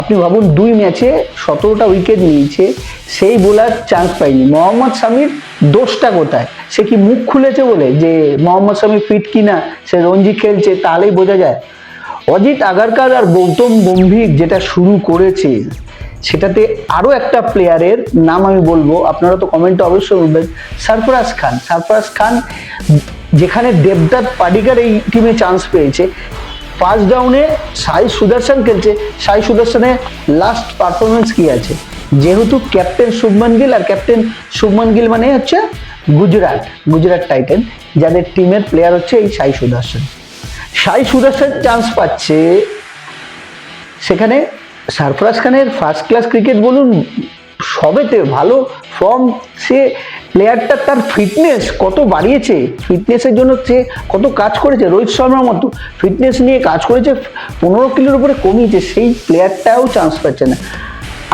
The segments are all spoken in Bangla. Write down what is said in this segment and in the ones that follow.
আপনি ভাবুন 2 ম্যাচে 17টা উইকেট নিয়েছে, সেই বোলার চান্স পায়নি। মোহাম্মদ শামির দোষটা কোথায়? সে কি মুখ খুলেছে বলে যে মোহাম্মদ শামি ফিট কিনা, সে রঞ্জি খেলছে, তাহলেই বোঝা যায়? অজিত আগারকার আর গৌতম গম্ভীর যেটা শুরু করেছে, সেটাতে আরো একটা প্লেয়ারের নাম আমি বলবো, আপনারা তো কমেন্টে অবশ্যই বলবেন, সরফরাজ খান। সরফরাজ খান, যেখানে দেবদত্ত পাডিকার এই টিমে চান্স পেয়েছে, ফার্স্ট ডাউনে সাই সুদর্শন খেলছে, সাই সুদর্শনের লাস্ট পারফরমেন্স কি আছে? যেহেতু ক্যাপ্টেন শুভমান গিল, আর ক্যাপ্টেন শুভমান গিল মানে হচ্ছে গুজরাট টাইটেন, যাদের টিমের প্লেয়ার হচ্ছে এই সাই সুদর্শন। সাই সুদর্শন চান্স পাচ্ছে, সেখানে সরফরাজ খানের ফার্স্ট ক্লাস ক্রিকেট বলুন, সবেতে ভালো ফর্ম, সে প্লেয়ারটা তার ফিটনেস কত বাড়িয়েছে, ফিটনেসের জন্য সে কত কাজ করেছে, রোহিত শর্মার মতো ফিটনেস নিয়ে কাজ করেছে, 15 কিলোর উপরে কমিয়েছে, সেই প্লেয়ারটাও চান্স পাচ্ছে না।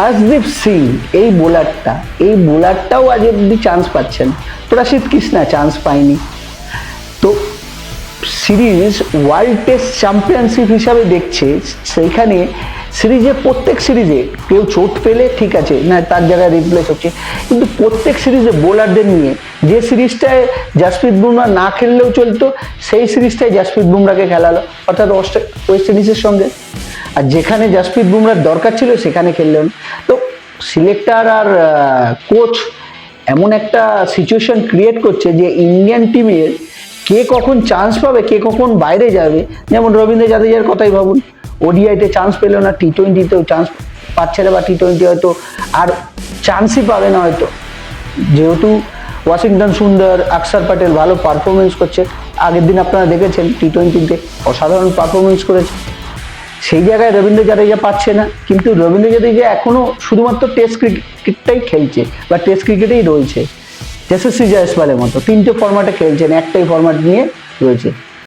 আশদীপ সিং এই বোলারটাও আজ অব্দি চান্স পাচ্ছে না। প্রসিদ্ধ কৃষ্ণা চান্স পায়নি। তো সিরিজ ওয়ার্ল্ড টেস্ট চ্যাম্পিয়নশিপ হিসাবে দেখছে, সেইখানে সিরিজে প্রত্যেক সিরিজে কেউ চোট পেলে ঠিক আছে, না তার জায়গায় রিপ্লেস হচ্ছে, কিন্তু প্রত্যেক সিরিজে বোলারদের নিয়ে, যে সিরিজটায় জাসপ্রীত বুমরা না খেললেও চলতো, সেই সিরিজটায় জাসপ্রীত বুমরাকে খেলালো, অর্থাৎ ওয়েস্ট ইন্ডিজের সঙ্গে। আর যেখানে জাসপ্রীত বুমরার দরকার ছিল সেখানে খেললেন। তো সিলেক্টর আর কোচ এমন একটা সিচুয়েশন ক্রিয়েট করছে যে ইন্ডিয়ান টিমের কে কখন চান্স পাবে, কে কখন বাইরে যাবে। যেমন রবীন্দ্র জাদেজার কথাই ভাবুন, ওডিআইতে চান্স পেল না, টি20তেও চান্স পাচ্ছে না, বা টি20 হয়তো আর চান্সই পাবে না হয়তো, যেহেতু ওয়াশিংটন সুন্দর, অক্ষর প্যাটেল ভালো পারফরমেন্স করছে। আগের দিন আপনারা দেখেছেন টি20তে অসাধারণ পারফরমেন্স করেছে, সেই জায়গায় রবীন্দ্র জাদেজা পাচ্ছে না। কিন্তু রবীন্দ্র জাদেজা এখনো শুধুমাত্র টেস্ট ক্রিকেটটাই খেলছে, বা টেস্ট ক্রিকেটেই রয়েছে, যশস্বী জয়সওয়ালের মতো 3টে ফরম্যাটে খেলছেন, একটাই ফরম্যাট নিয়ে রয়েছে।